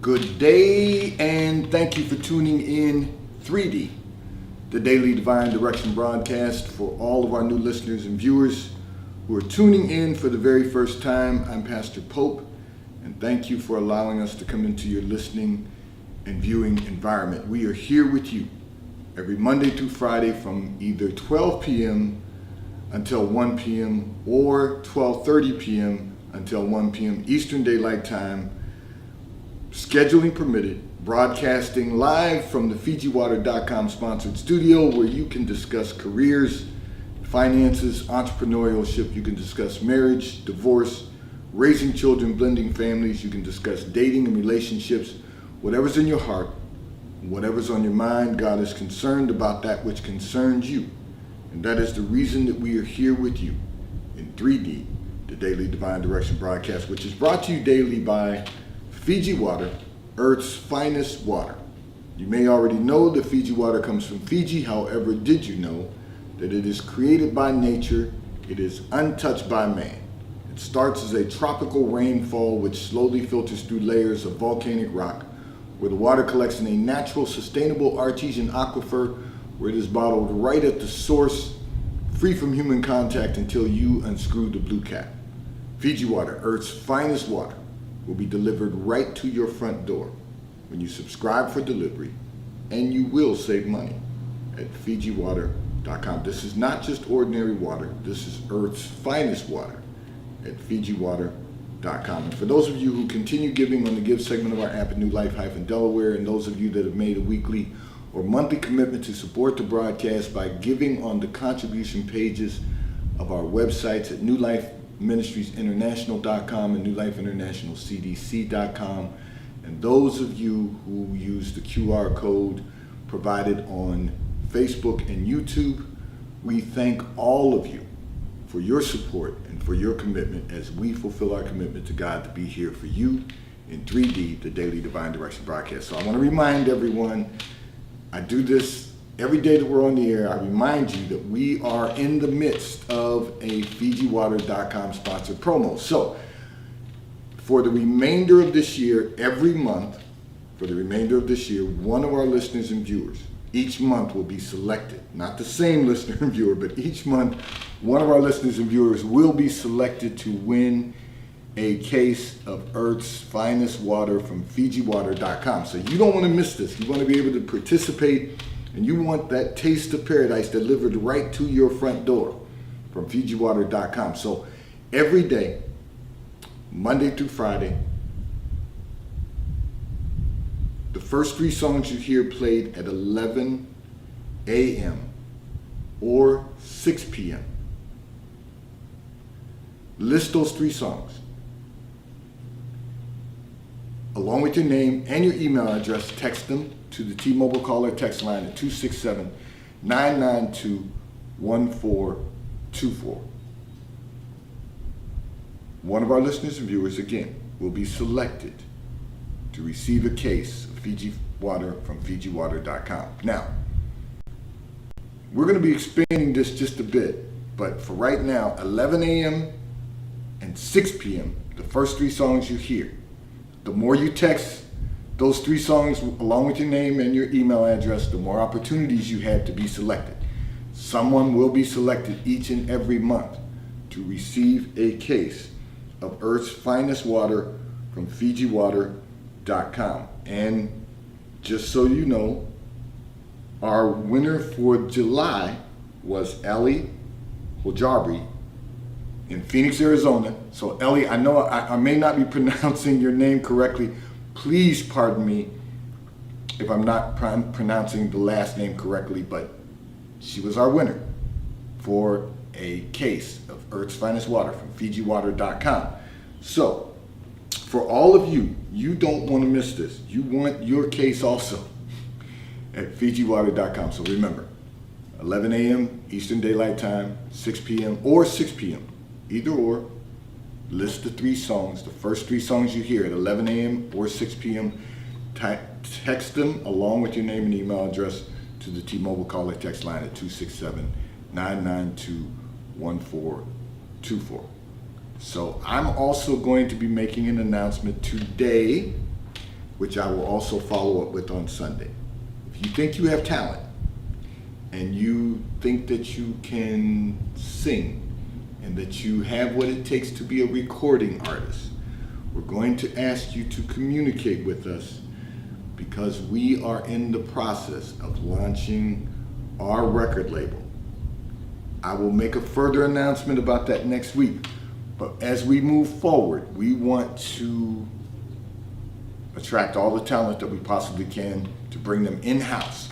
Good day, and thank you for tuning in 3D, the Daily Divine Direction broadcast. For all of our new listeners and viewers who are tuning in for the very first time, I'm Pastor Pope, and thank you for allowing us to come into your listening and viewing environment. We are here with you every Monday through Friday from either 12 p.m. until 1 p.m. or 12:30 p.m. until 1 p.m. Eastern Daylight Time, scheduling permitted, broadcasting live from the FijiWater.com sponsored studio where you can discuss careers, finances, entrepreneurship. You can discuss marriage, divorce, raising children, blending families. You can discuss dating and relationships. Whatever's in your heart, whatever's on your mind, God is concerned about that which concerns you. And that is the reason that we are here with you in 3D, the Daily Divine Direction broadcast, which is brought to you daily by Fiji Water, Earth's finest water. You may already know that Fiji water comes from Fiji. However, did you know that it is created by nature? It is untouched by man. It starts as a tropical rainfall which slowly filters through layers of volcanic rock, where the water collects in a natural, sustainable artesian aquifer, where it is bottled right at the source, free from human contact until you unscrew the blue cap. Fiji Water, Earth's finest water, will be delivered right to your front door when you subscribe for delivery, and you will save money at FijiWater.com. This is not just ordinary water. This is Earth's finest water at FijiWater.com. And for those of you who continue giving on the Give segment of our app at New Life-Delaware, and those of you that have made a weekly or monthly commitment to support the broadcast by giving on the contribution pages of our websites at New Life MinistriesInternational.com and NewLifeInternationalCDC.com, and those of you who use the QR code provided on Facebook and YouTube, we thank all of you for your support and for your commitment as we fulfill our commitment to God to be here for you in 3D, the Daily Divine Direction broadcast. So I want to remind everyone, I do this every day that we're on the air. I remind you that we are in the midst of a FijiWater.com sponsored promo. So for the remainder of this year, every month, for the remainder of this year, one of our listeners and viewers each month will be selected. Not the same listener and viewer, but each month, one of our listeners and viewers will be selected to win a case of Earth's finest water from FijiWater.com. So you don't want to miss this. You want to be able to participate, and you want that taste of paradise delivered right to your front door from FijiWater.com. So every day, Monday through Friday, the first three songs you hear played at 11 a.m. or 6 p.m. List those three songs, along with your name and your email address. Text them to the T-Mobile caller text line at 267-992-1424. One of our listeners and viewers, again, will be selected to receive a case of Fiji Water from FijiWater.com. Now, we're going to be expanding this just a bit, but for right now, 11 a.m. and 6 p.m., the first three songs you hear, the more you text those three songs along with your name and your email address, the more opportunities you have to be selected. Someone will be selected each and every month to receive a case of Earth's finest water from FijiWater.com. And just so you know, our winner for July was Ellie Hojabri in Phoenix, Arizona. So Ellie, I know I may not be pronouncing your name correctly. Please pardon me if I'm not pronouncing the last name correctly, but she was our winner for a case of Earth's finest water from FijiWater.com. So for all of you, you don't want to miss this. You want your case also at FijiWater.com. So remember, 11 a.m. Eastern Daylight Time, 6 p.m. or 6 p.m. Either or. List the three songs, the first three songs you hear at 11 a.m. or 6 p.m. Text them along with your name and email address to the T-Mobile caller text line at 267-992-1424. So I'm also going to be making an announcement today which I will also follow up with on Sunday. If you think you have talent and you think that you can sing and that you have what it takes to be a recording artist, we're going to ask you to communicate with us, because we are in the process of launching our record label. I will make a further announcement about that next week. But as we move forward, we want to attract all the talent that we possibly can to bring them in-house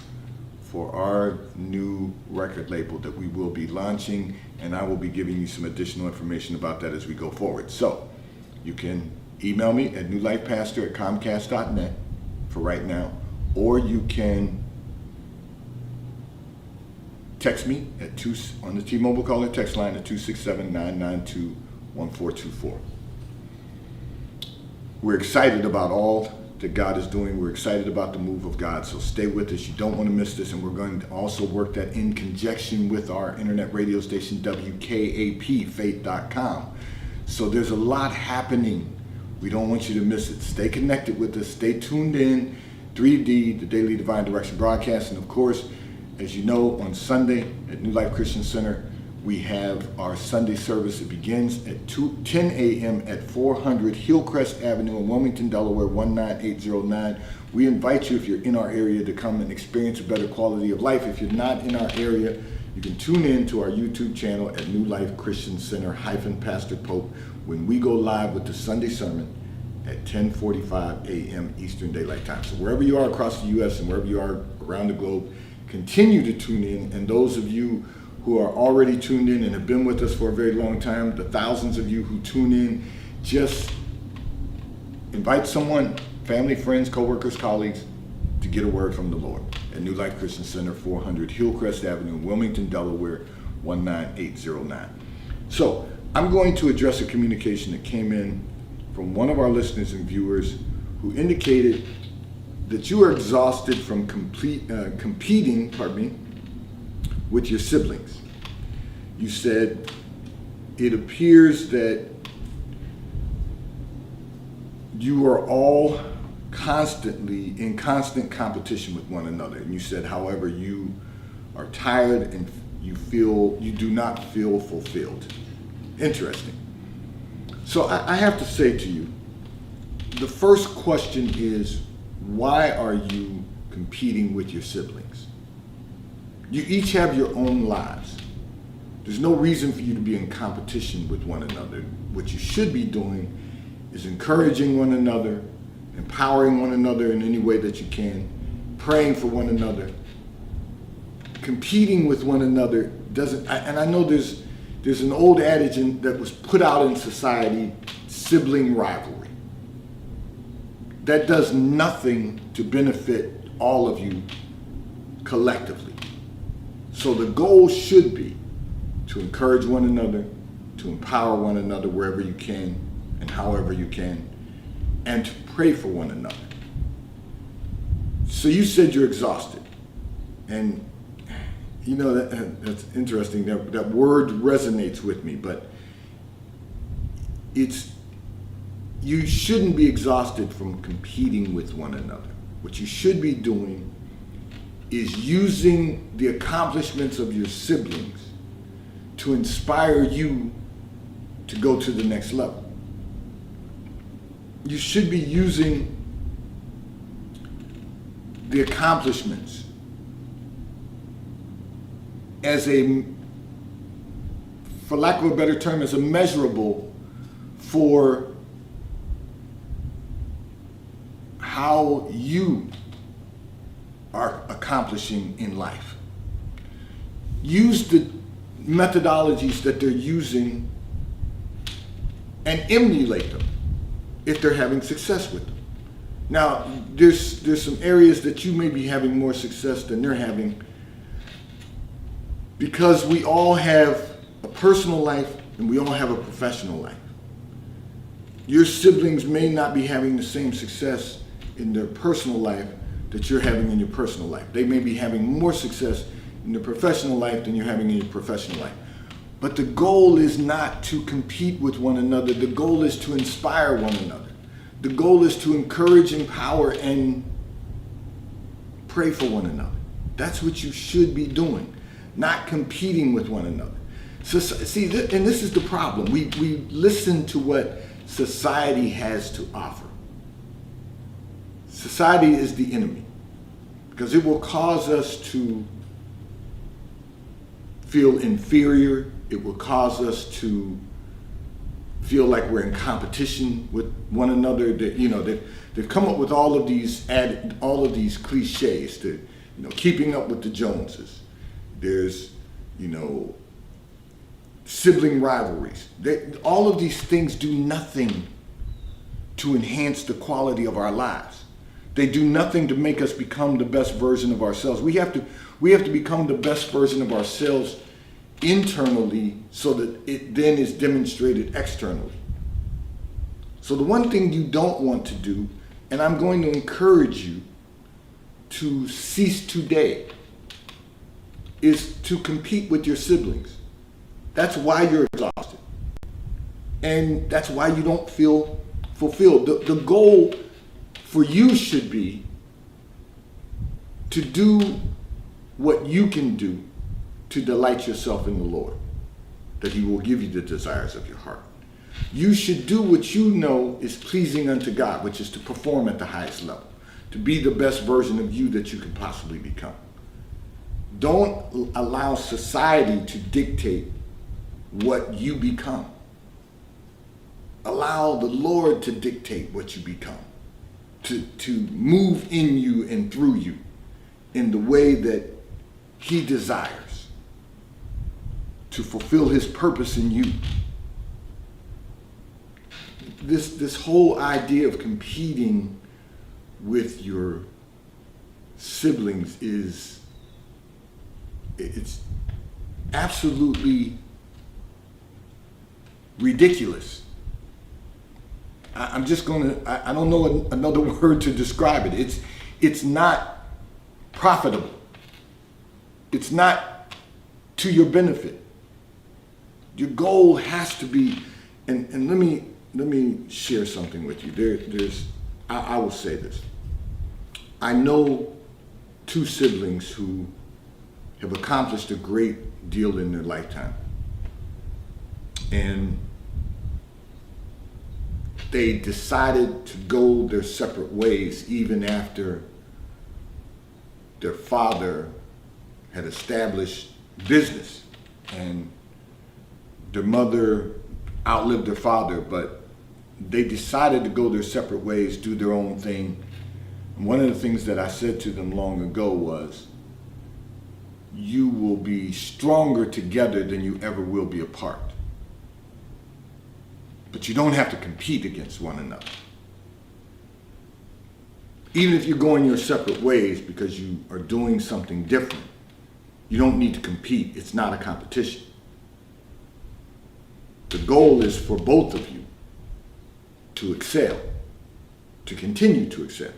for our new record label that we will be launching, and I will be giving you some additional information about that as we go forward. So you can email me at newlifepastor@comcast.net for right now, or you can text me on the T-Mobile caller text line at 267-992-1424. We're excited about all that God is doing. We're excited about the move of God, so stay with us. You don't want to miss this, and we're going to also work that in conjunction with our internet radio station, WKAP, faith.com. So there's a lot happening. We don't want you to miss it. Stay connected with us. Stay tuned in. 3D, the Daily Divine Direction broadcast. And of course, as you know, on Sunday at New Life Christian Center, we have our Sunday service. It begins at 10 a.m. at 400 Hillcrest Avenue in Wilmington, Delaware, 19809. We invite you, if you're in our area, to come and experience a better quality of life. If you're not in our area, you can tune in to our YouTube channel at New Life Christian Center Pastor Pope when we go live with the Sunday sermon at 10:45 a.m. Eastern Daylight Time. So wherever you are across the U.S. and wherever you are around the globe, continue to tune in. And those of you who are already tuned in and have been with us for a very long time, the thousands of you who tune in, just invite someone, family, friends, coworkers, colleagues, to get a word from the Lord at New Life Christian Center, 400 Hillcrest Avenue, Wilmington, Delaware, 19809. So I'm going to address a communication that came in from one of our listeners and viewers who indicated that you are exhausted from competing with your siblings. You said it appears that you are all constantly in constant competition with one another. And you said, however, you are tired and you do not feel fulfilled. Interesting. So I have to say to you, the first question is, why are you competing with your siblings? You each have your own lives. There's no reason for you to be in competition with one another. What you should be doing is encouraging one another, empowering one another in any way that you can, praying for one another. Competing with one another doesn't, and I know there's an old adage that was put out in society, sibling rivalry. That does nothing to benefit all of you collectively. So the goal should be to encourage one another, to empower one another wherever you can and however you can, and to pray for one another. So you said you're exhausted. And you know, that's interesting. That word resonates with me, but you shouldn't be exhausted from competing with one another. What you should be doing is using the accomplishments of your siblings to inspire you to go to the next level. You should be using the accomplishments as for lack of a better term, as a measurable for how you are accomplishing in life. Use the methodologies that they're using and emulate them if they're having success with them. Now, there's some areas that you may be having more success than they're having, because we all have a personal life and we all have a professional life. Your siblings may not be having the same success in their personal life that you're having in your personal life. They may be having more success in their professional life than you're having in your professional life. But the goal is not to compete with one another. The goal is to inspire one another. The goal is to encourage, empower, and pray for one another. That's what you should be doing, not competing with one another. So see, and this is the problem. We listen to what society has to offer. Society is the enemy because it will cause us to feel inferior. It will cause us to feel like we're in competition with one another. That they've come up with all of these cliches. To keeping up with the Joneses. There's sibling rivalries. All of these things do nothing to enhance the quality of our lives. They do nothing to make us become the best version of ourselves. We have to become the best version of ourselves internally so that it then is demonstrated externally. So the one thing you don't want to do, and I'm going to encourage you to cease today, is to compete with your siblings. That's why you're exhausted. And that's why you don't feel fulfilled. The goal for you should be to do what you can do to delight yourself in the Lord, that He will give you the desires of your heart. You should do what you know is pleasing unto God, which is to perform at the highest level, to be the best version of you that you can possibly become. Don't allow society to dictate what you become. Allow the Lord to dictate what you become, to move in you and through you in the way that He desires, to fulfill His purpose in you. This whole idea of competing with your siblings it's absolutely ridiculous. I don't know another word to describe it. It's not profitable. It's not to your benefit. Your goal has to be, and let me share something with you. I will say this. I know two siblings who have accomplished a great deal in their lifetime. And they decided to go their separate ways even after their father had established business. And their mother outlived their father, but they decided to go their separate ways, do their own thing. And one of the things that I said to them long ago was, you will be stronger together than you ever will be apart. But you don't have to compete against one another. Even if you're going your separate ways because you are doing something different, you don't need to compete. It's not a competition. The goal is for both of you to excel, to continue to excel.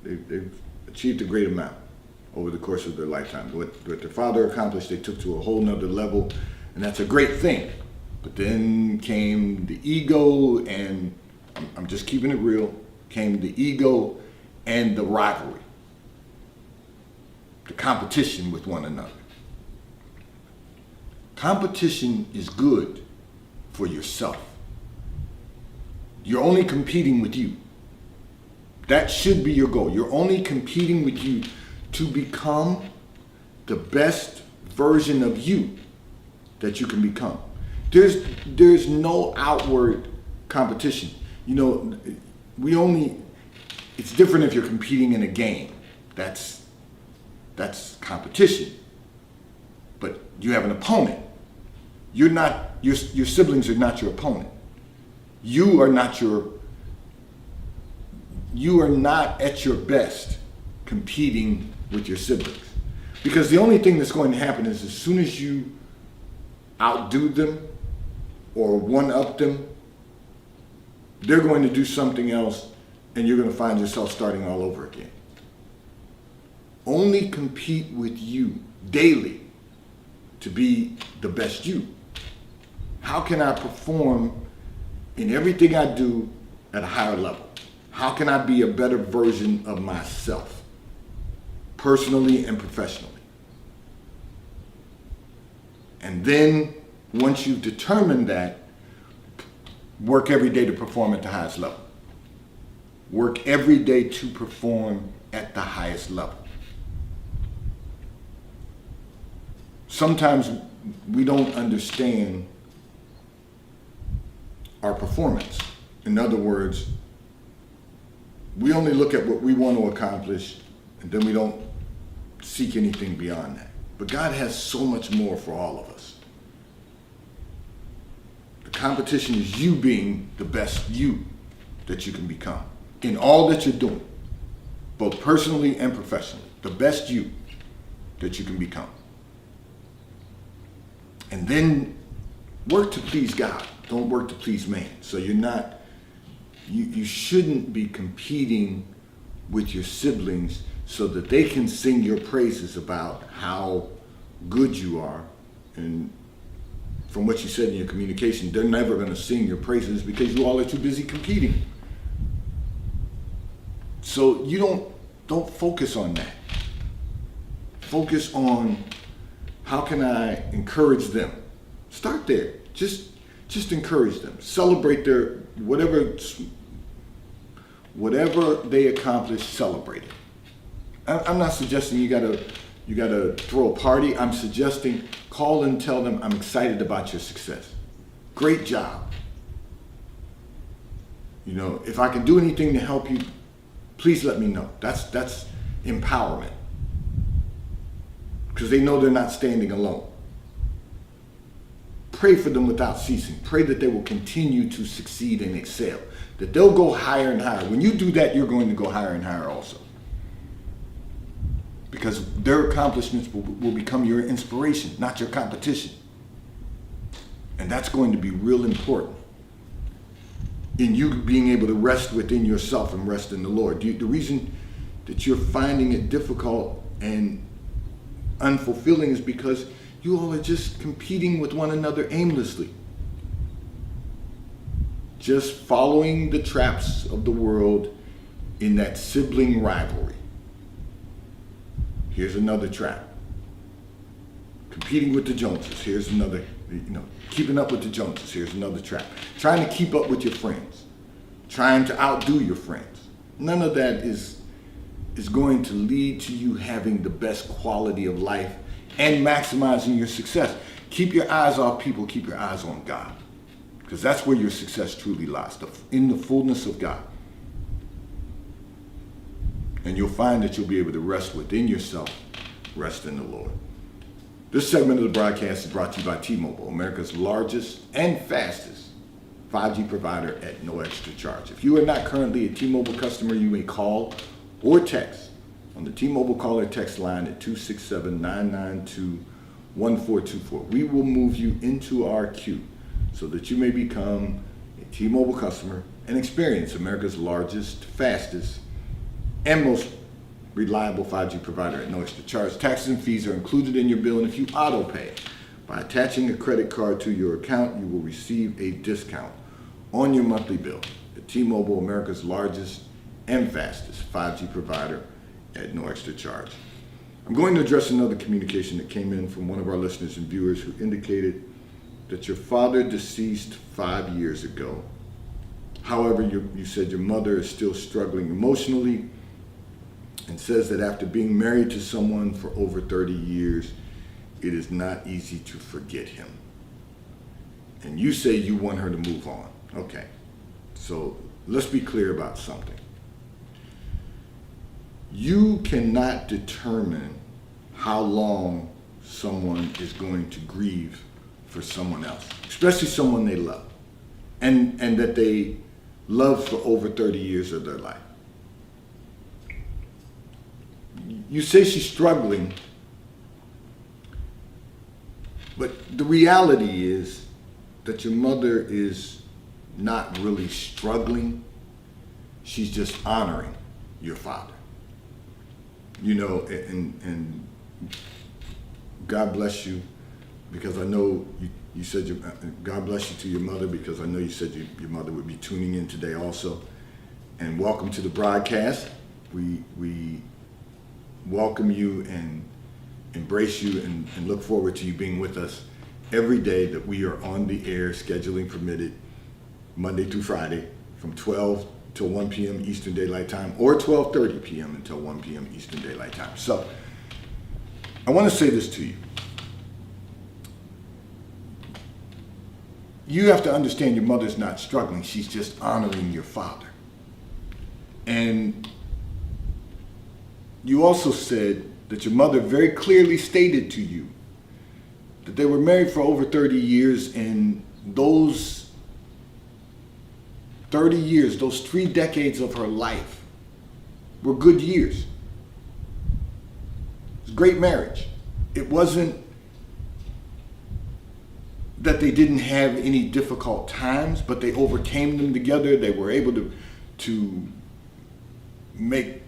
They've achieved a great amount over the course of their lifetime. What their father accomplished, they took to a whole nother level, and that's a great thing. But then came the ego, and I'm just keeping it real, came the ego and the rivalry, the competition with one another. Competition is good for yourself. You're only competing with you. That should be your goal. You're only competing with you to become the best version of you that you can become. There's no outward competition. It's different if you're competing in a game. That's competition. But you have an opponent. Your siblings are not your opponent. You are not at your best competing with your siblings. Because the only thing that's going to happen is as soon as you outdo them or one-up them, they're going to do something else and you're going to find yourself starting all over again. Only compete with you daily to be the best you. How can I perform in everything I do at a higher level? How can I be a better version of myself, personally and professionally? And then, once you've determined that, work every day to perform at the highest level. Work every day to perform at the highest level. Sometimes we don't understand our performance. In other words, we only look at what we want to accomplish, and then we don't seek anything beyond that. But God has so much more for all of us. The competition is you being the best you that you can become in all that you're doing, both personally and professionally. The best you that you can become. And then work to please God. Don't work to please man. So you shouldn't be competing with your siblings so that they can sing your praises about how good you are. And from what you said in your communication, they're never going to sing your praises because you all are too busy competing. So you don't focus on that. Focus on how can I encourage them. Start there. Just encourage them. Celebrate their whatever they accomplish. Celebrate it. I'm not suggesting you gotta throw a party. I'm suggesting call and tell them I'm excited about your success. Great job. If I can do anything to help you, please let me know. That's empowerment. Because they know they're not standing alone. Pray for them without ceasing. Pray that they will continue to succeed and excel. That they'll go higher and higher. When you do that, you're going to go higher and higher also. Because their accomplishments will become your inspiration, not your competition. And that's going to be real important in you being able to rest within yourself and rest in the Lord. The reason that you're finding it difficult and unfulfilling is because you all are just competing with one another aimlessly. Just following the traps of the world in that sibling rivalry. Here's another trap. Competing with the Joneses. Here's another, keeping up with the Joneses. Here's another trap. Trying to keep up with your friends. Trying to outdo your friends. None of that is going to lead to you having the best quality of life and maximizing your success. Keep your eyes off people, keep your eyes on God. Because that's where your success truly lies, in the fullness of God. And you'll find that you'll be able to rest within yourself, rest in the Lord. This segment of the broadcast is brought to you by T-Mobile, America's largest and fastest 5G provider at no extra charge. If you are not currently a T-Mobile customer, you may call or text on the T-Mobile call or text line at 267-992-1424. We will move you into our queue so that you may become a T-Mobile customer and experience America's largest, fastest, and most reliable 5G provider at no extra charge. Taxes and fees are included in your bill, and if you auto pay by attaching a credit card to your account, you will receive a discount on your monthly bill. At T-Mobile, America's largest and fastest 5G provider at no extra charge. I'm going to address another communication that came in from one of our listeners and viewers who indicated that your father deceased 5 years ago. However, you said your mother is still struggling emotionally and says that after being married to someone for over 30 years, it is not easy to forget him. And you say you want her to move on. Okay, so let's be clear about something. You cannot determine how long someone is going to grieve for someone else, especially someone they love, and that they love for over 30 years of their life. You say she's struggling, but the reality is that your mother is not really struggling. She's just honoring your father. And God bless you, because I know you said God bless you to your mother, because I know you said your mother would be tuning in today also. and welcome to the broadcast. We welcome you and embrace you and look forward to you being with us every day that we are on the air, scheduling permitted, Monday through Friday from 12 till 1 p.m. Eastern Daylight Time, or 12:30 p.m. until 1 p.m. Eastern Daylight Time. So I want to say this to you. You have to understand your mother's not struggling. She's just honoring your father. And you also said that your mother very clearly stated to you that they were married for over 30 years, and those 30 years, those 3 decades of her life were good years. It was a great marriage. It wasn't that they didn't have any difficult times, but they overcame them together. They were able to make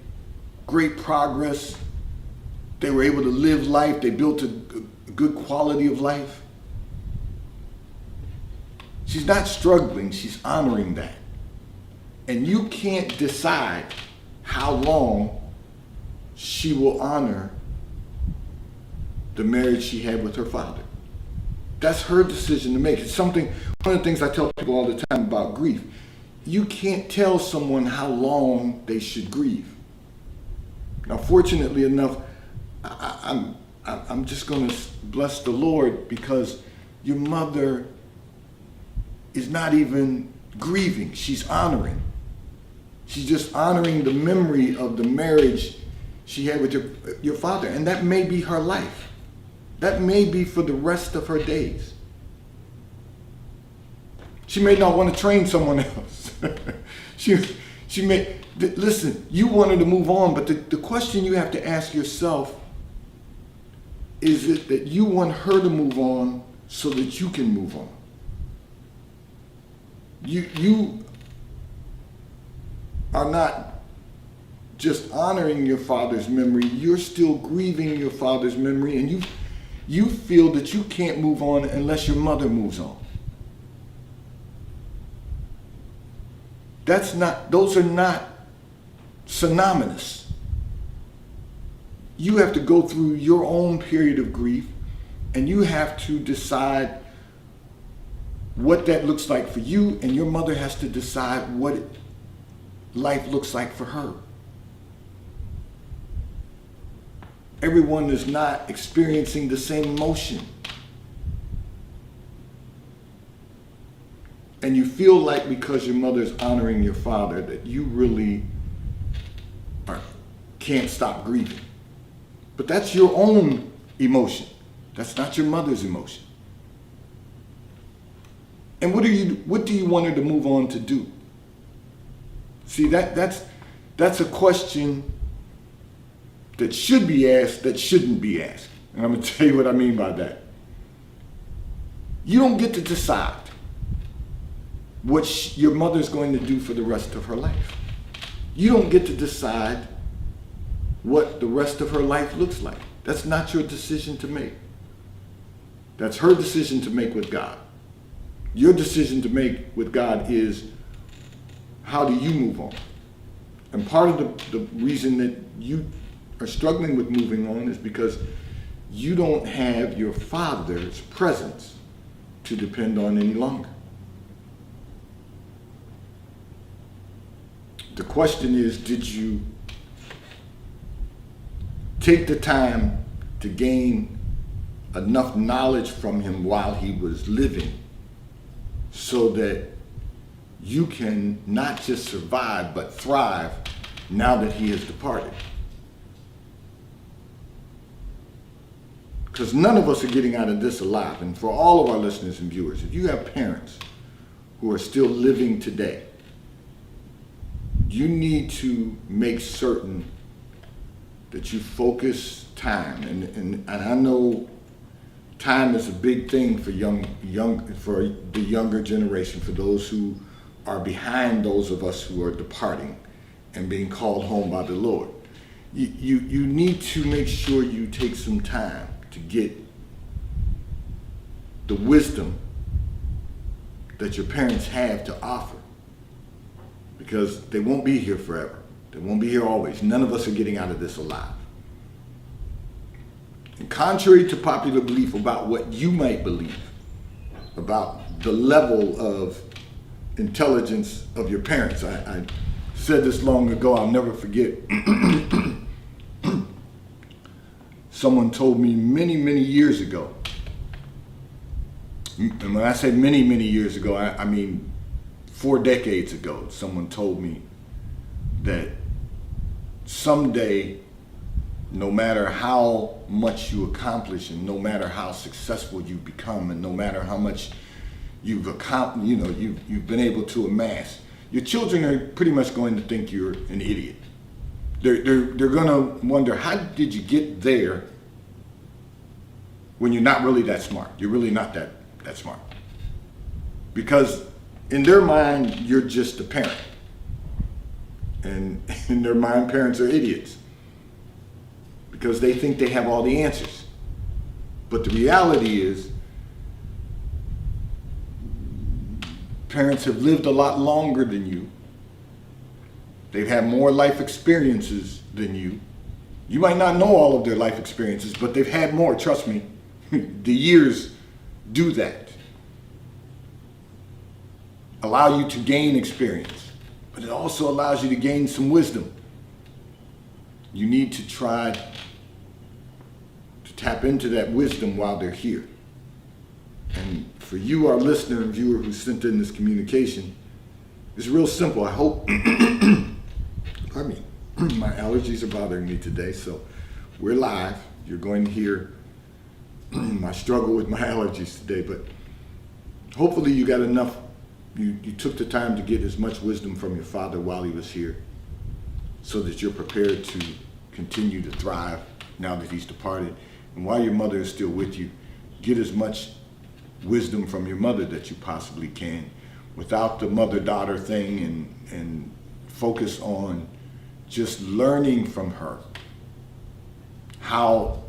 great progress. They were able to live life. They built a good quality of life. She's not struggling, she's honoring that. And you can't decide how long she will honor the marriage she had with her father. That's her decision to make. It's something, one of the things I tell people all the time about grief. You can't tell someone how long they should grieve. Now, fortunately enough, I'm just going to bless the Lord, because your mother is not even grieving. She's honoring. She's just honoring the memory of the marriage she had with your father. And that may be her life. That may be for the rest of her days. She may not want to train someone else. She may, listen, you want her to move on, but the question you have to ask yourself, is it that you want her to move on so that you can move on? You are not just honoring your father's memory, you're still grieving your father's memory, and you feel that you can't move on unless your mother moves on. Those are not synonymous. You have to go through your own period of grief, and you have to decide what that looks like for you, and your mother has to decide what life looks like for her. Everyone is not experiencing the same emotion. And you feel like because your mother's honoring your father that you really can't stop grieving. But that's your own emotion. That's not your mother's emotion. And what do you want her to move on to do? See, that's a question that should be asked that shouldn't be asked. And I'm going to tell you what I mean by that. You don't get to decide what your mother's going to do for the rest of her life. You don't get to decide what the rest of her life looks like. That's not your decision to make. That's her decision to make with God. Your decision to make with God is, how do you move on? And part of the reason that you are struggling with moving on is because you don't have your father's presence to depend on any longer. The question is, did you take the time to gain enough knowledge from him while he was living so that you can not just survive but thrive now that he has departed? Because none of us are getting out of this alive. And for all of our listeners and viewers, if you have parents who are still living today, you need to make certain that you focus time. And I know time is a big thing for for the younger generation, for those who are behind those of us who are departing and being called home by the Lord. You need to make sure you take some time to get the wisdom that your parents have to offer. because they won't be here forever. They won't be here always. None of us are getting out of this alive. And contrary to popular belief about what you might believe about the level of intelligence of your parents, I said this long ago, I'll never forget. Someone told me many, many years ago, and when I say many, many years ago, I mean 4 decades ago, someone told me that someday, no matter how much you accomplish and no matter how successful you become and no matter how much you've been able to amass, your children are pretty much going to think you're an idiot. They're going to wonder, how did you get there when you're not really that smart? You're really not that smart. Because in their mind, you're just a parent. And in their mind, parents are idiots because they think they have all the answers. But the reality is, parents have lived a lot longer than you. They've had more life experiences than you. You might not know all of their life experiences, but they've had more, trust me. The years do that. Allow you to gain experience, but it also allows you to gain some wisdom. You need to try to tap into that wisdom while they're here. And for you, our listener and viewer who sent in this communication, it's real simple. I hope, pardon me, my allergies are bothering me today, so we're live. You're going to hear my struggle with my allergies today, but hopefully you got enough, you took the time to get as much wisdom from your father while he was here so that you're prepared to continue to thrive now that he's departed. And while your mother is still with you, get as much wisdom from your mother that you possibly can without the mother-daughter thing, and focus on just learning from her how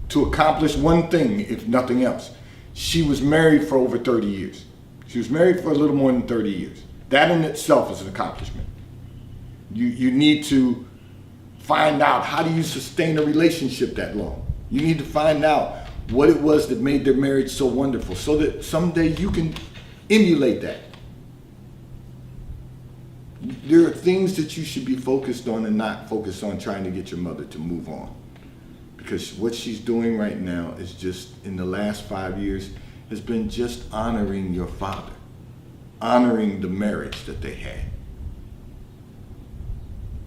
to accomplish one thing, if nothing else. She was married for over 30 years. She was married for a little more than 30 years. That in itself is an accomplishment. You need to find out, how do you sustain a relationship that long? You need to find out what it was that made their marriage so wonderful so that someday you can emulate that. There are things that you should be focused on and not focused on trying to get your mother to move on. Because what she's doing right now is just, in the last 5 years, has been just honoring your father, honoring the marriage that they had,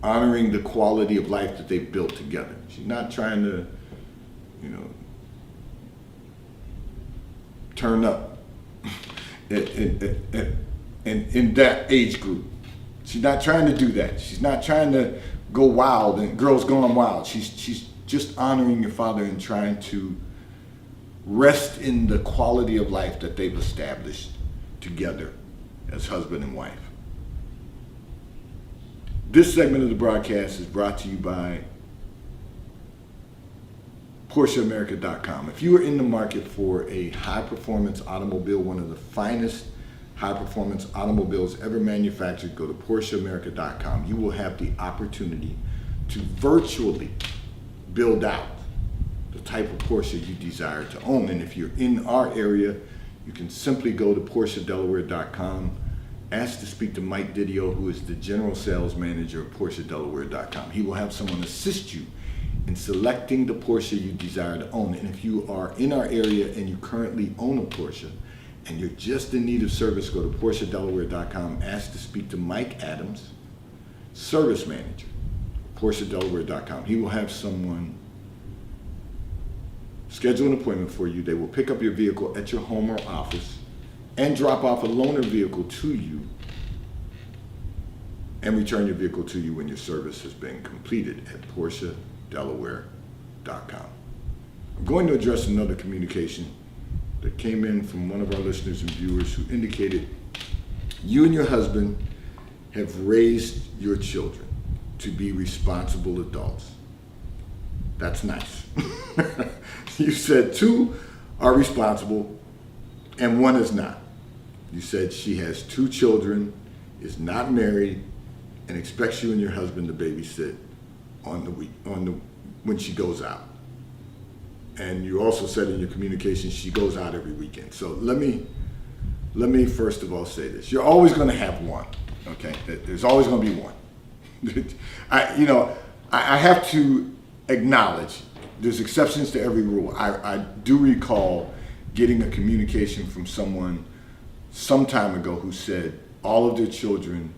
honoring the quality of life that they built together. She's not trying to, turn up in that age group. She's not trying to do that. She's not trying to go wild and girls going wild. She's just honoring your father and trying to rest in the quality of life that they've established together as husband and wife. This segment of the broadcast is brought to you by PorscheAmerica.com. If you are in the market for a high-performance automobile, one of the finest high-performance automobiles ever manufactured, go to PorscheAmerica.com. You will have the opportunity to virtually build out the type of Porsche you desire to own. And if you're in our area, you can simply go to PorscheDelaware.com, ask to speak to Mike Didio, who is the general sales manager of PorscheDelaware.com. He will have someone assist you in selecting the Porsche you desire to own. And if you are in our area and you currently own a Porsche and you're just in need of service, go to PorscheDelaware.com, ask to speak to Mike Adams, service manager, PorscheDelaware.com. He will have someone schedule an appointment for you. They will pick up your vehicle at your home or office and drop off a loaner vehicle to you and return your vehicle to you when your service has been completed at PorscheDelaware.com. I'm going to address another communication that came in from one of our listeners and viewers who indicated you and your husband have raised your children to be responsible adults. That's nice. You said 2 are responsible and 1 is not. You said she has 2 children is not married and expects you and your husband to babysit when she goes out. And you also said in your communication she goes out every weekend. So let me first of all say this: you're always going to have one. Okay, there's always going to be one. I have to acknowledge there's exceptions to every rule. I do recall getting a communication from someone some time ago who said all of their children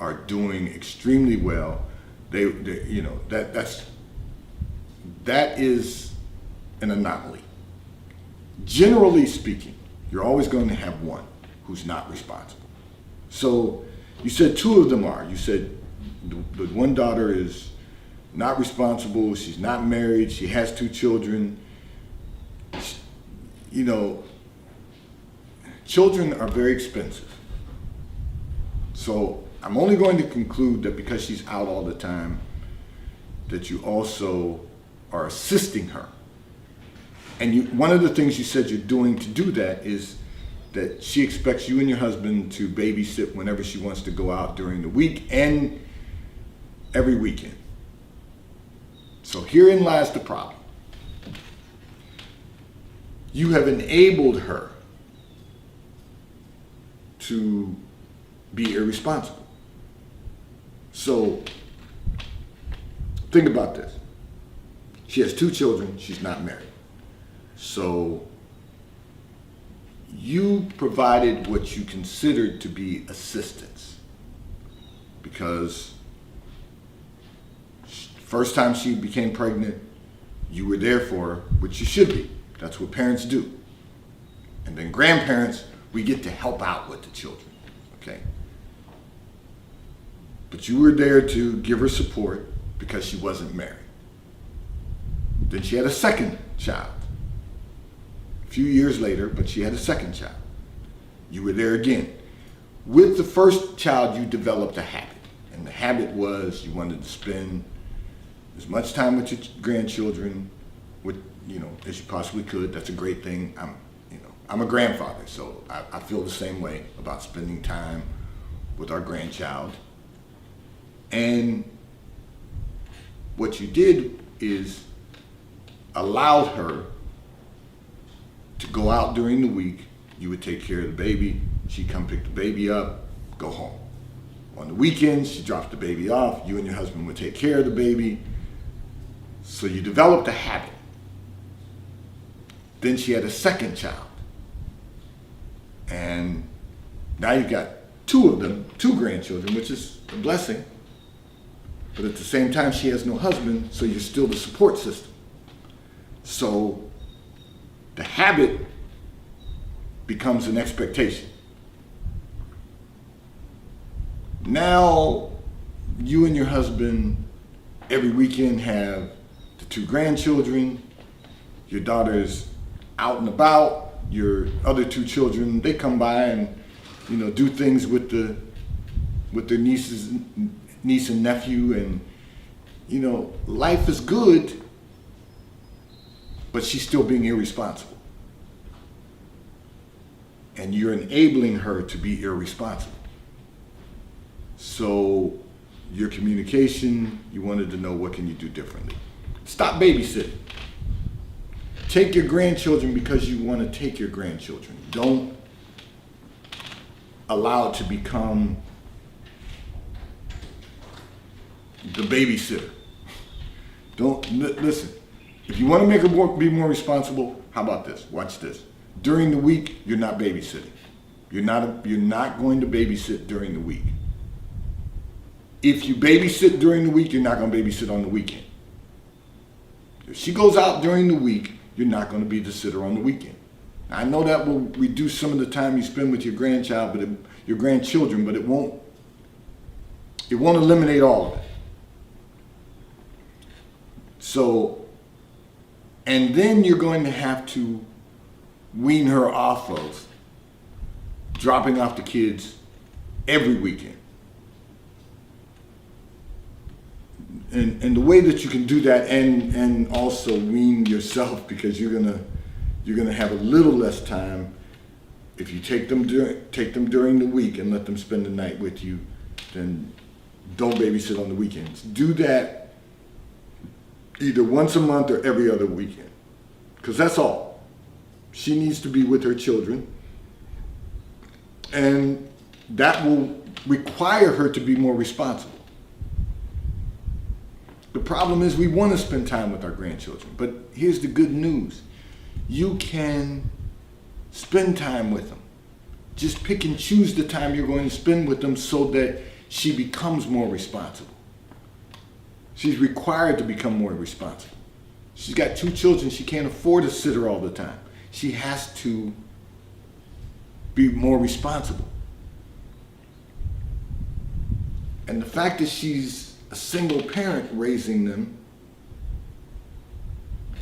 are doing extremely well. That is an anomaly. Generally speaking, you're always going to have one who's not responsible. So you said two of them are. You said the one daughter is not responsible, she's not married, she has two children. Children are very expensive. So I'm only going to conclude that because she's out all the time, that you also are assisting her. And one of the things you said you're doing to do that is that she expects you and your husband to babysit whenever she wants to go out during the week and every weekend. So herein lies the problem. You have enabled her to be irresponsible. So think about this. She has two children, she's not married. So you provided what you considered to be assistance, because first time she became pregnant, you were there for her, which you should be. That's what parents do. And then grandparents, we get to help out with the children, okay? But you were there to give her support because she wasn't married. Then she had a second child. A few years later, but she had a second child. You were there again. With the first child, you developed a habit. And the habit was you wanted to spend as much time with your grandchildren as you possibly could. That's a great thing. I'm a grandfather, so I feel the same way about spending time with our grandchild. And what you did is allowed her to go out during the week. You would take care of the baby. She'd come pick the baby up, go home. On the weekends, she dropped the baby off. You and your husband would take care of the baby. So you developed a habit. Then she had a second child. And now you've got two of them, two grandchildren, which is a blessing. But at the same time, she has no husband, so you're still the support system. So the habit becomes an expectation. Now, you and your husband every weekend have the two grandchildren. Your daughter's out and about. Your other two children, they come by and do things with their niece and nephew, and life is good, but she's still being irresponsible. And you're enabling her to be irresponsible. So your communication, you wanted to know what can you do differently. Stop babysitting. Take your grandchildren because you want to take your grandchildren. Don't allow it to become the babysitter. Listen. If you want to make her be more responsible, how about this? Watch this. During the week, you're not babysitting. You're not going to babysit during the week. If you babysit during the week, you're not going to babysit on the weekend. If she goes out during the week, you're not going to be the sitter on the weekend. Now, I know that will reduce some of the time you spend with your your grandchildren, but it won't eliminate all of it. So, and then you're going to have to wean her off of dropping off the kids every weekend. And the way that you can do that and also wean yourself, because you're gonna have a little less time, if you take them during the week and let them spend the night with you, then don't babysit on the weekends. Do that either once a month or every other weekend, because that's all. She needs to be with her children, and that will require her to be more responsible. The problem is we want to spend time with our grandchildren, but here's the good news. You can spend time with them. Just pick and choose the time you're going to spend with them so that she becomes more responsible. She's required to become more responsible. She's got 2 children. She can't afford to sit her all the time. She has to be more responsible. And the fact that she's a single parent raising them,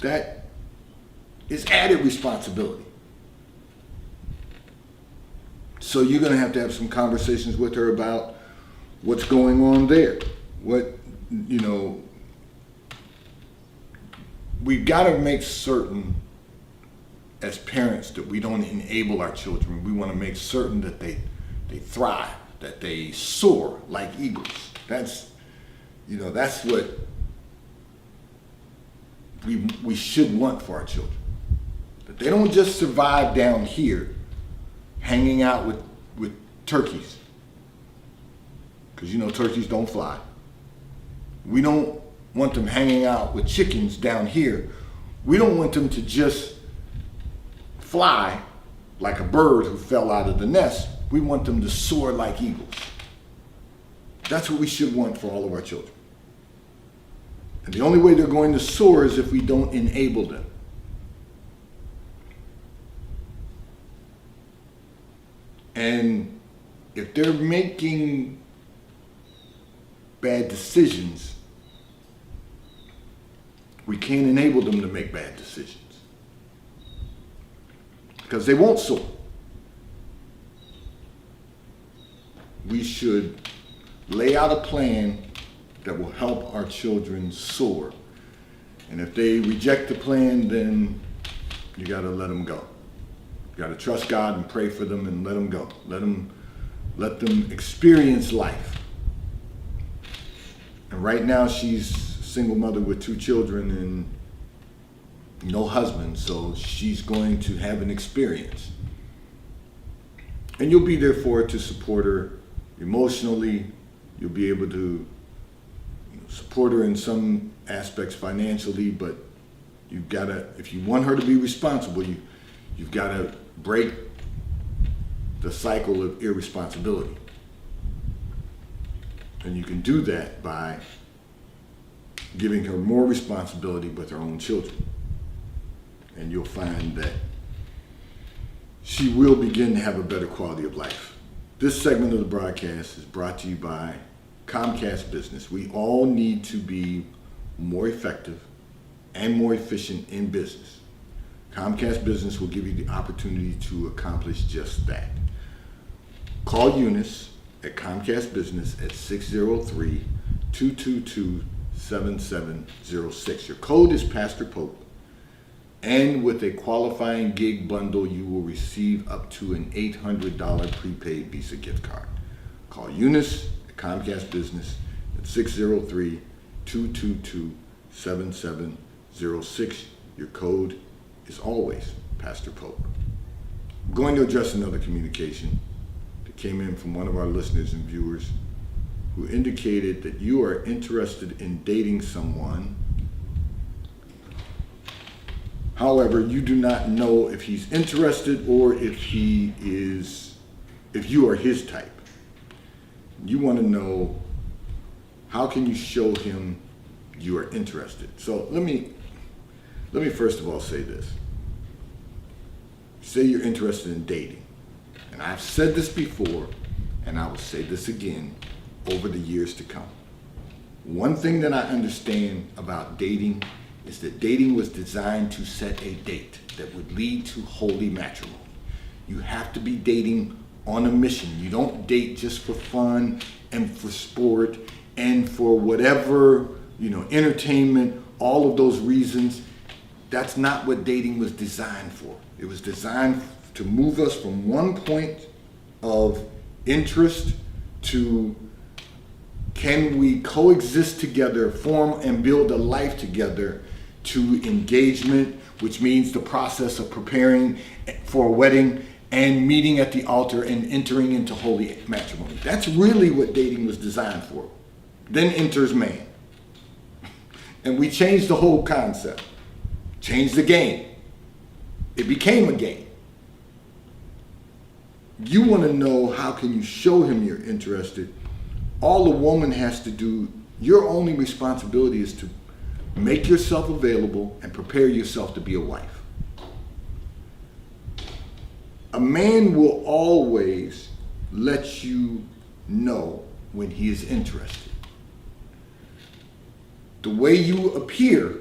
that is added responsibility. So you're going to have some conversations with her about what's going on there. We've got to make certain as parents that we don't enable our children. We want to make certain that they thrive, that they soar like eagles. That's what we should want for our children. That they don't just survive down here hanging out with turkeys. Because turkeys don't fly. We don't want them hanging out with chickens down here. We don't want them to just fly like a bird who fell out of the nest. We want them to soar like eagles. That's what we should want for all of our children. And the only way they're going to soar is if we don't enable them. And if they're making bad decisions, we can't enable them to make bad decisions. Because they won't soar. We should lay out a plan that will help our children soar. And if they reject the plan, then you got to let them go. You got to trust God and pray for them and let them go. Let them experience life. And right now she's a single mother with 2 children and no husband, so she's going to have an experience. And you'll be there for her to support her emotionally. You'll be able to support her in some aspects financially, but you've got to, if you want her to be responsible, you've got to break the cycle of irresponsibility. And you can do that by giving her more responsibility with her own children. And you'll find that she will begin to have a better quality of life. This segment of the broadcast is brought to you by Comcast Business. We all need to be more effective and more efficient in business. Comcast Business will give you the opportunity to accomplish just that. Call Eunice at Comcast Business at 603-222-7706. Your code is Pastor Pope. And with a qualifying gig bundle, you will receive up to an $800 prepaid Visa gift card. Call Eunice at Comcast Business at 603-222-7706. Your code is always Pastor Pope. I'm going to address another communication that came in from one of our listeners and viewers who indicated that you are interested in dating someone. However, you do not know if he's interested or if you are his type. You want to know, how can you show him you are interested? So let me first of all say this. Say you're interested in dating. And I've said this before, and I will say this again over the years to come. One thing that I understand about dating is that dating was designed to set a date that would lead to holy matrimony. You have to be dating on a mission. You don't date just for fun and for sport and for whatever, entertainment, all of those reasons. That's not what dating was designed for. It was designed to move us from one point of interest to can we coexist together, form and build a life together, to engagement, which means the process of preparing for a wedding and meeting at the altar and entering into holy matrimony. That's really what dating was designed for. Then enters man. And we changed the whole concept, changed the game. It became a game. You want to know how can you show him you're interested. All a woman has to do, your only responsibility is to make yourself available and prepare yourself to be a wife. A man will always let you know when he is interested. The way you appear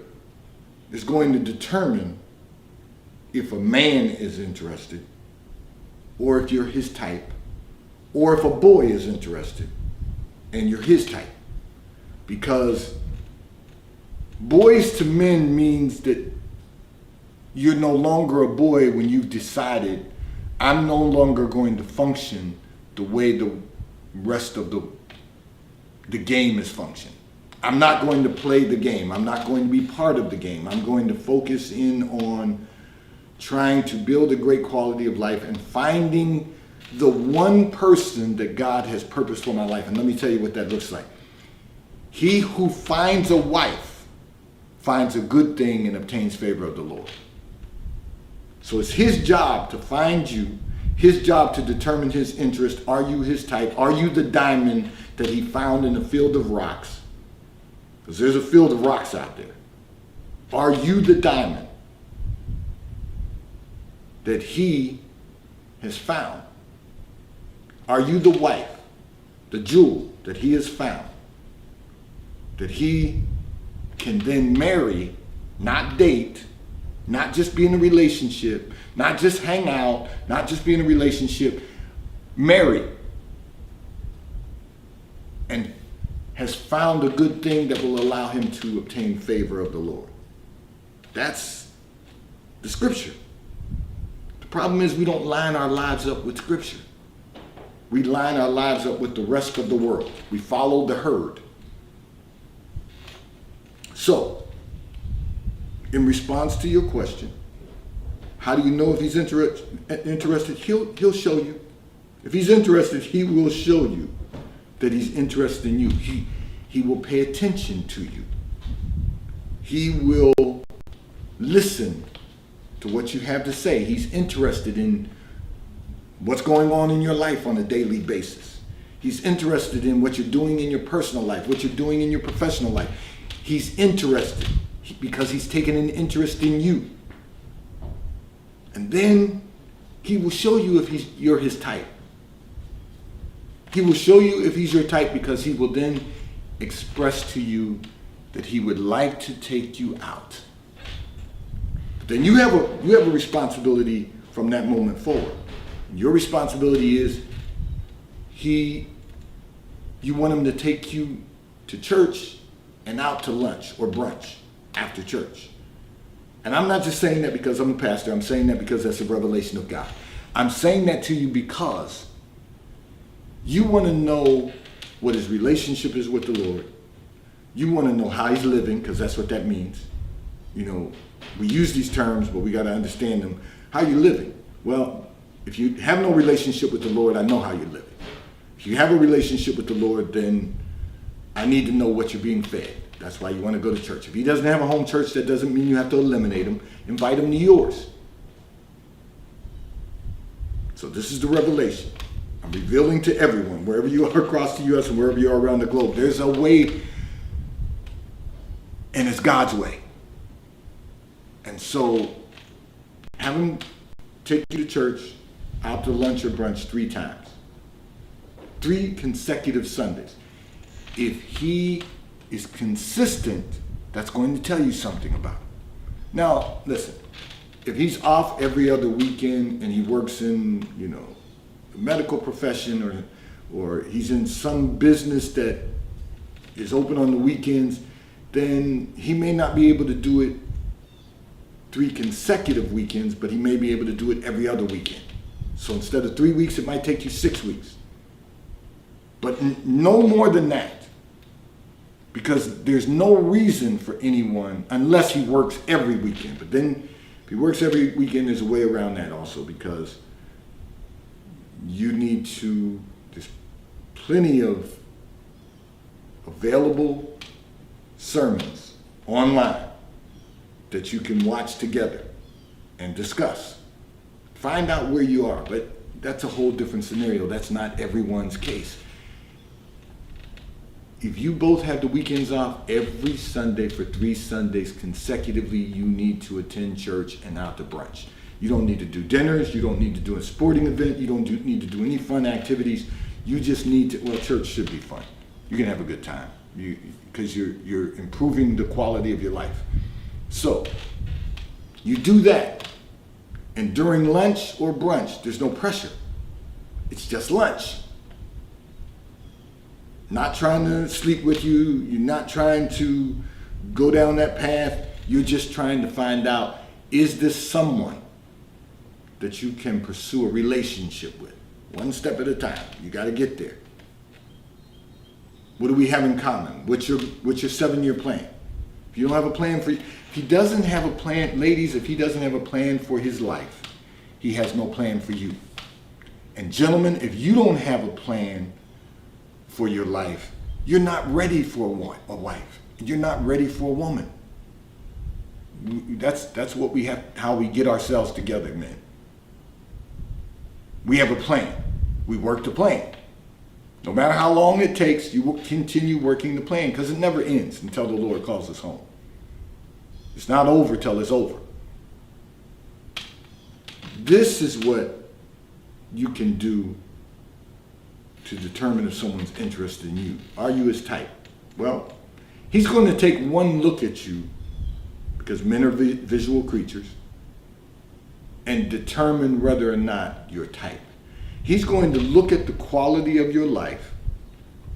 is going to determine if a man is interested, or if you're his type, or if a boy is interested and you're his type. Because boys to men means that you're no longer a boy when you've decided I'm no longer going to function the way the rest of the game is functioning. I'm not going to play the game. I'm not going to be part of the game. I'm going to focus in on trying to build a great quality of life and finding the one person that God has purposed for my life. And let me tell you what that looks like. He who finds a wife finds a good thing and obtains favor of the Lord. So it's his job to find you, his job to determine his interest. Are you his type? Are you the diamond that he found in a field of rocks? Because there's a field of rocks out there. Are you the diamond that he has found? Are you the wife, the jewel that he has found, that he can then marry, not date, not just be in a relationship, not just hang out, not just be in a relationship, marry, and has found a good thing that will allow him to obtain favor of the Lord? That's the scripture. The problem is we don't line our lives up with scripture. We line our lives up with the rest of the world. We follow the herd. So, in response to your question, how do you know if he's interested? He'll show you. If he's interested, he will show you that he's interested in you. He will pay attention to you. He will listen to what you have to say. He's interested in what's going on in your life on a daily basis. He's interested in what you're doing in your personal life, what you're doing in your professional life. He's interested because he's taken an interest in you. And then he will show you if you're his type. He will show you if he's your type because he will then express to you that he would like to take you out. But then you have a responsibility from that moment forward. Your responsibility is you want him to take you to church and out to lunch or brunch after church. And I'm not just saying that because I'm a pastor. I'm saying that because that's a revelation of God. I'm saying that to you because you want to know what his relationship is with the Lord. You want to know how he's living, because that's what that means. You know, we use these terms, but we got to understand them. How you living? Well, if you have no relationship with the Lord, I know how you're living. If you have a relationship with the Lord, then I need to know what you're being fed. That's why you want to go to church. If he doesn't have a home church, that doesn't mean you have to eliminate him. Invite him to yours. So this is the revelation. I'm revealing to everyone, wherever you are across the U.S. and wherever you are around the globe, there's a way, and it's God's way. And so have him take you to church, out to lunch or brunch 3 times. 3 consecutive Sundays. If he is consistent, that's going to tell you something about him. Now, listen, if he's off every other weekend and he works in, the medical profession or he's in some business that is open on the weekends, then he may not be able to do it 3 consecutive weekends, but he may be able to do it every other weekend. So instead of 3 weeks, it might take you 6 weeks. But no more than that. Because there's no reason for anyone, unless he works every weekend. But then if he works every weekend, there's a way around that also, because you need to, there's plenty of available sermons online that you can watch together and discuss. Find out where you are, but that's a whole different scenario. That's not everyone's case. If you both have the weekends off, every Sunday for 3 Sundays consecutively, you need to attend church and out to brunch. You don't need to do dinners. You don't need to do a sporting event. You don't need to do any fun activities. You just need to, well, church should be fun. You can have a good time because you're improving the quality of your life. So you do that. And during lunch or brunch, there's no pressure. It's just lunch. Not trying to sleep with you. You're not trying to go down that path. You're just trying to find out, is this someone that you can pursue a relationship with? One step at a time. You got to get there. What do we have in common? What's your 7-year plan? If you don't have a plan for, if he doesn't have a plan, ladies, if he doesn't have a plan for his life, he has no plan for you. And gentlemen, if you don't have a plan for your life, you're not ready for a wife. You're not ready for a woman. That's what we have, how we get ourselves together, men. We have a plan. We work the plan. No matter how long it takes, you will continue working the plan because it never ends until the Lord calls us home. It's not over till it's over. This is what you can do to determine if someone's interested in you. Are you his type? Well, he's going to take one look at you, because men are visual creatures, and determine whether or not you're type. He's going to look at the quality of your life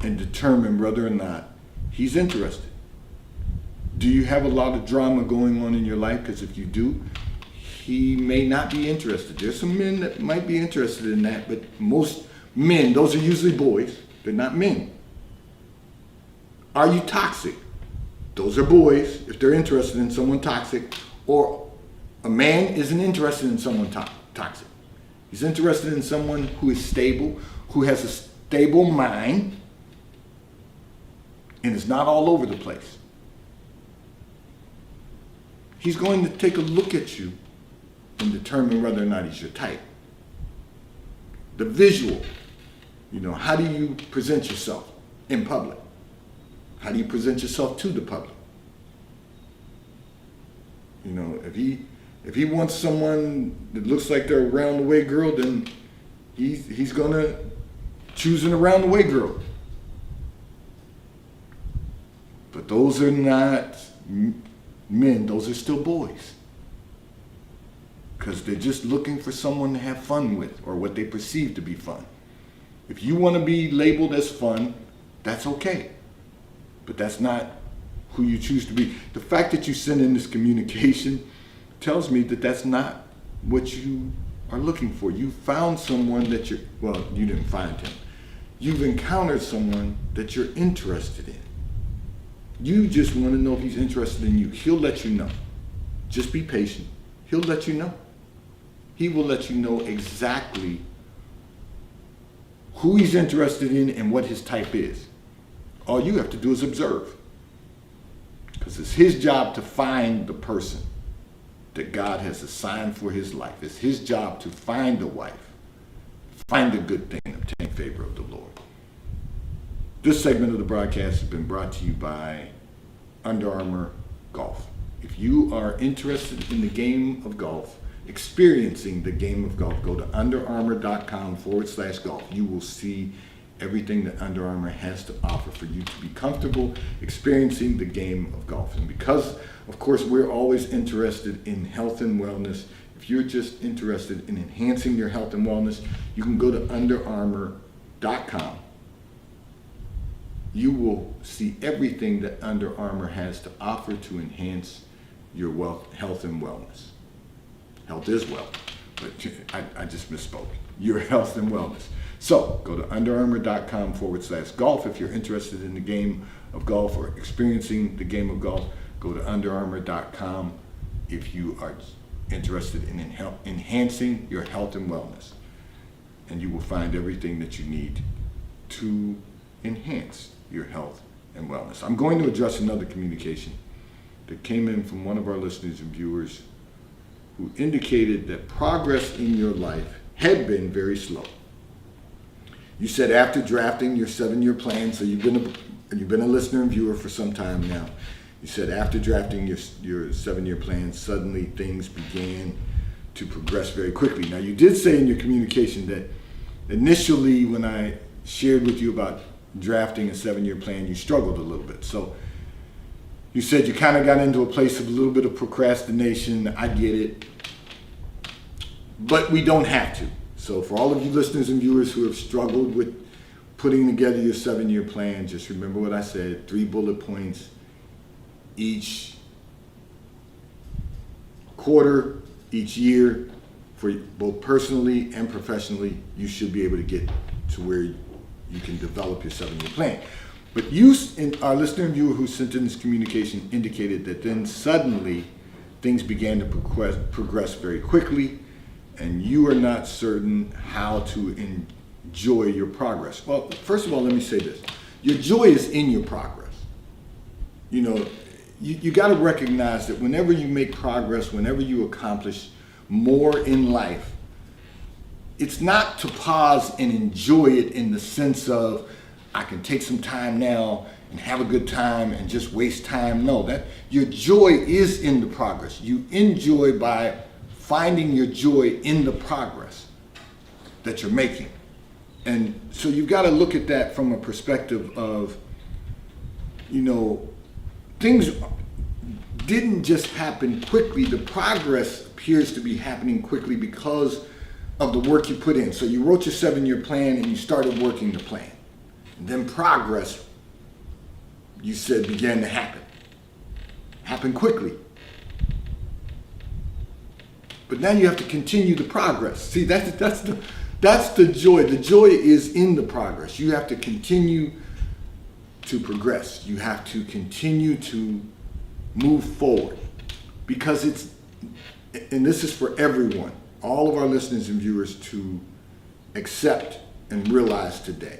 and determine whether or not he's interested. Do you have a lot of drama going on in your life? Because if you do, he may not be interested. There's some men that might be interested in that, but most men, those are usually boys, they're not men. Are you toxic? Those are boys, if they're interested in someone toxic, or a man isn't interested in someone toxic. He's interested in someone who is stable, who has a stable mind, and is not all over the place. He's going to take a look at you and determine whether or not he's your type. The visual, how do you present yourself in public? How do you present yourself to the public? If he wants someone that looks like they're a round the way girl, then he's gonna choose an around the way girl. But those are not men, those are still boys. Because they're just looking for someone to have fun with, or what they perceive to be fun. If you want to be labeled as fun, that's okay. But that's not who you choose to be. The fact that you send in this communication tells me that that's not what you are looking for. You found someone that you didn't find him. You've encountered someone that you're interested in. You just want to know if he's interested in you. He'll let you know. Just be patient. He'll let you know. He will let you know exactly who he's interested in and what his type is. All you have to do is observe. Because it's his job to find the person that God has assigned for his life. It's his job to find a wife, find a good thing, obtain favor of the Lord. This segment of the broadcast has been brought to you by Under Armour Golf. If you are interested in the game of golf, experiencing the game of golf, go to underarmour.com/golf. You will see everything that Under Armour has to offer for you to be comfortable experiencing the game of golf. And because, of course, we're always interested in health and wellness, if you're just interested in enhancing your health and wellness, you can go to underarmour.com. You will see everything that Under Armour has to offer to enhance your health and wellness. Health is wealth, but I just misspoke. Your health and wellness. So go to underarmour.com/golf if you're interested in the game of golf or experiencing the game of golf. Go to underarmour.com if you are interested in enhancing your health and wellness. And you will find everything that you need to enhance your health and wellness. I'm going to address another communication that came in from one of our listeners and viewers who indicated that progress in your life had been very slow. You said after drafting your 7-year plan, so you've been a listener and viewer for some time now. You said after drafting your 7-year plan, suddenly things began to progress very quickly. Now, you did say in your communication that initially when I shared with you about drafting a 7-year plan, you struggled a little bit. So you said you kind of got into a place of a little bit of procrastination. I get it. But we don't have to. So for all of you listeners and viewers who have struggled with putting together your 7-year plan, just remember what I said, 3 bullet points each quarter, each year, for both personally and professionally. You should be able to get to where you can develop your 7-year plan. But you, and our listener and viewer who sent in this communication, indicated that then suddenly things began to progress very quickly, and you are not certain how to enjoy your progress. Well, first of all, let me say this. Your joy is in your progress. You know, you got to recognize that whenever you make progress, whenever you accomplish more in life, it's not to pause and enjoy it in the sense of, I can take some time now and have a good time and just waste time. No, that your joy is in the progress. You enjoy by finding your joy in the progress that you're making. And so you've got to look at that from a perspective of, you know, things didn't just happen quickly. The progress appears to be happening quickly because of the work you put in. So you wrote your 7-year plan and you started working the plan. And then progress, you said, began to happen quickly. But now you have to continue the progress. See, that's the joy. The joy is in the progress. You have to continue to progress. You have to continue to move forward, because it's, and this is for everyone, all of our listeners and viewers to accept and realize today.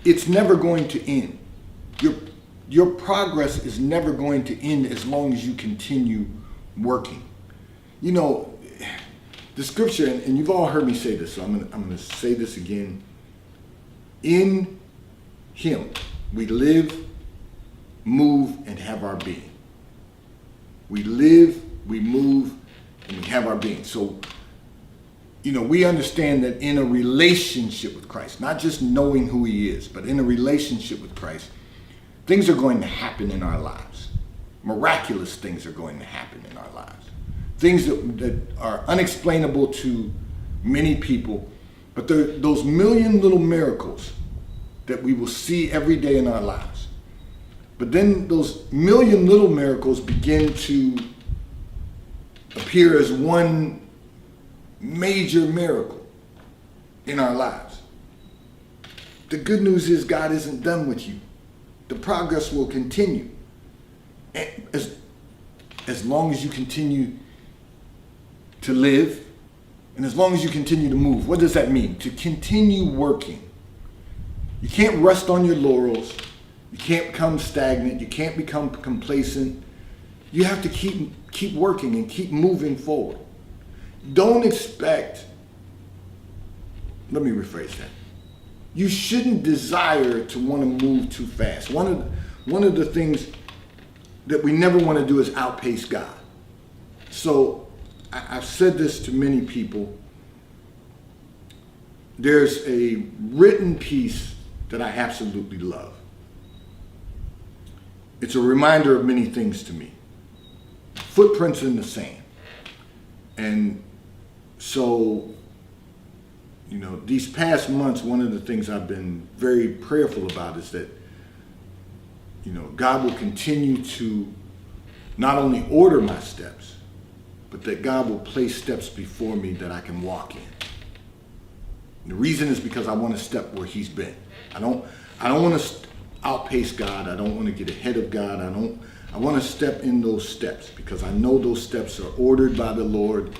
It's never going to end. Your progress is never going to end as long as you continue working. You know, the scripture, and you've all heard me say this, so I'm going to say this again. In Him, we live, move, and have our being. We live, we move, and we have our being. So, you know, we understand that in a relationship with Christ, not just knowing who He is, but in a relationship with Christ, things are going to happen in our lives. Miraculous things are going to happen in our lives. Things that are unexplainable to many people, but they're those million little miracles that we will see every day in our lives. But then those million little miracles begin to appear as one major miracle in our lives. The good news is God isn't done with you. The progress will continue. As long as you continue to live, and as long as you continue to move. What does that mean? To continue working. You can't rest on your laurels. You can't become stagnant. You can't become complacent. You have to keep working and keep moving forward. Don't expect, let me rephrase that. You shouldn't desire to want to move too fast. One of the things that we never want to do is outpace God. So I've said this to many people. There's a written piece that I absolutely love. It's a reminder of many things to me. Footprints in the sand. And so, you know, these past months, one of the things I've been very prayerful about is that, God will continue to not only order my steps, but that God will place steps before me that I can walk in. The reason is because I want to step where he's been. I don't want to outpace God. I don't want to get ahead of God. I want to step in those steps because I know those steps are ordered by the Lord.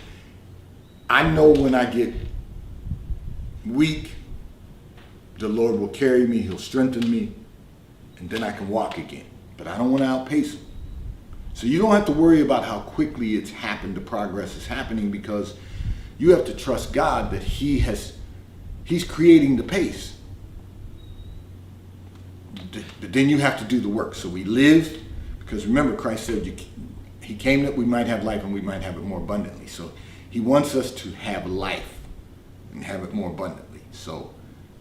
I know when I get weak, the Lord will carry me, he'll strengthen me, and then I can walk again. But I don't want to outpace him. So you don't have to worry about how quickly it's happened, the progress is happening, because you have to trust God that he's creating the pace. But then you have to do the work. So we live, because remember Christ said he came that we might have life and we might have it more abundantly. So he wants us to have life and have it more abundantly. So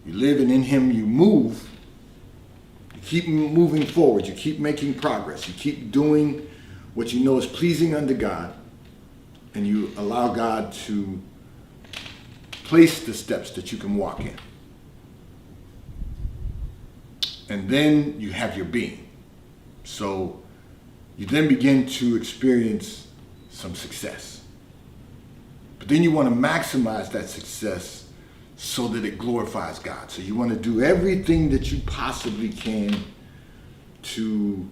you live, and in him you move. You keep moving forward. You keep making progress. You keep doing what you know is pleasing unto God, and you allow God to place the steps that you can walk in. And then you have your being. So you then begin to experience some success. But then you want to maximize that success so that it glorifies God. So you want to do everything that you possibly can to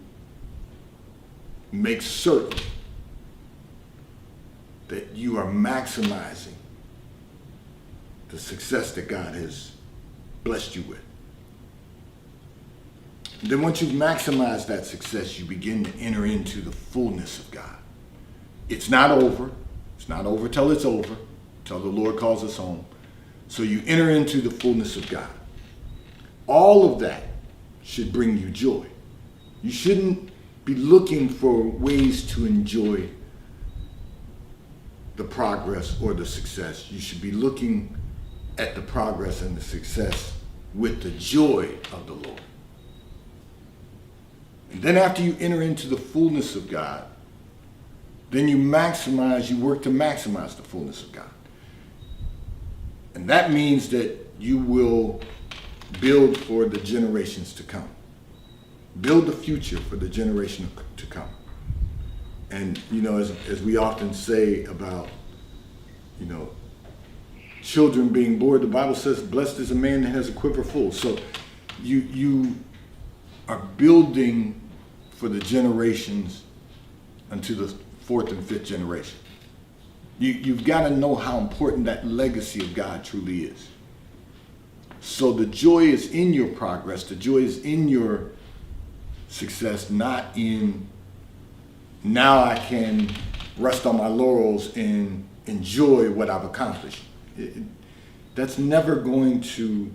make certain that you are maximizing the success that God has blessed you with. And then once you've maximized that success, you begin to enter into the fullness of God. It's not over. It's not over till it's over, till the Lord calls us home. So you enter into the fullness of God. All of that should bring you joy. You shouldn't be looking for ways to enjoy the progress or the success. You should be looking at the progress and the success with the joy of the Lord. And then after you enter into the fullness of God, then you work to maximize the fullness of God. And that means that you will build for the generations to come. Build the future for the generation to come. And, as we often say about, children being born, the Bible says, blessed is a man that has a quiver full. So you are building for the generations unto the fourth and fifth generation. You've got to know how important that legacy of God truly is. So the joy is in your progress. The joy is in your success, not in now I can rest on my laurels and enjoy what I've accomplished. That's never going to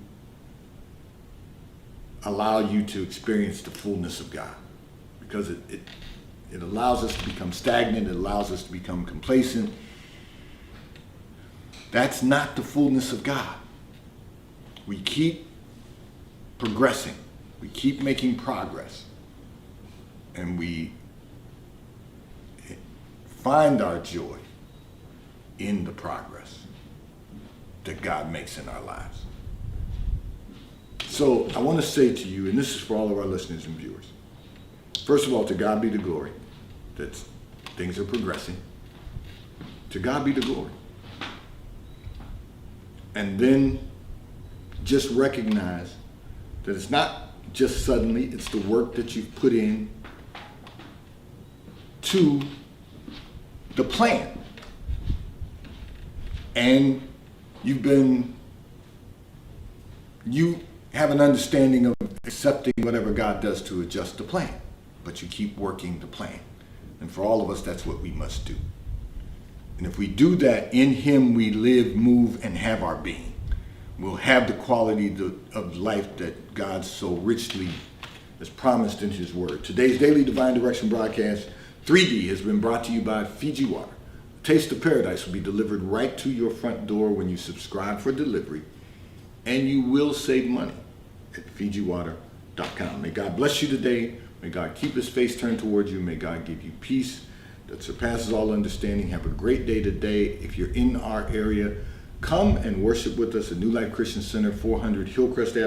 allow you to experience the fullness of God, because it allows us to become stagnant. It allows us to become complacent. That's not the fullness of God. We keep progressing. We keep making progress. And we find our joy in the progress that God makes in our lives. So I want to say to you, and this is for all of our listeners and viewers, first of all, to God be the glory that things are progressing. To God be the glory. And then just recognize that it's not just suddenly, it's the work that you've put in to the plan. And you have an understanding of accepting whatever God does to adjust the plan, but you keep working the plan. And for all of us, that's what we must do. And if we do that, in him we live, move, and have our being. We'll have the quality of life that God so richly has promised in his word. Today's Daily Divine Direction broadcast, 3D, has been brought to you by Fiji Water. A taste of paradise will be delivered right to your front door when you subscribe for delivery, and you will save money at FijiWater.com. May God bless you today. May God keep his face turned toward you. May God give you peace that surpasses all understanding. Have a great day today. If you're in our area, come and worship with us at New Life Christian Center, 400 Hillcrest Avenue.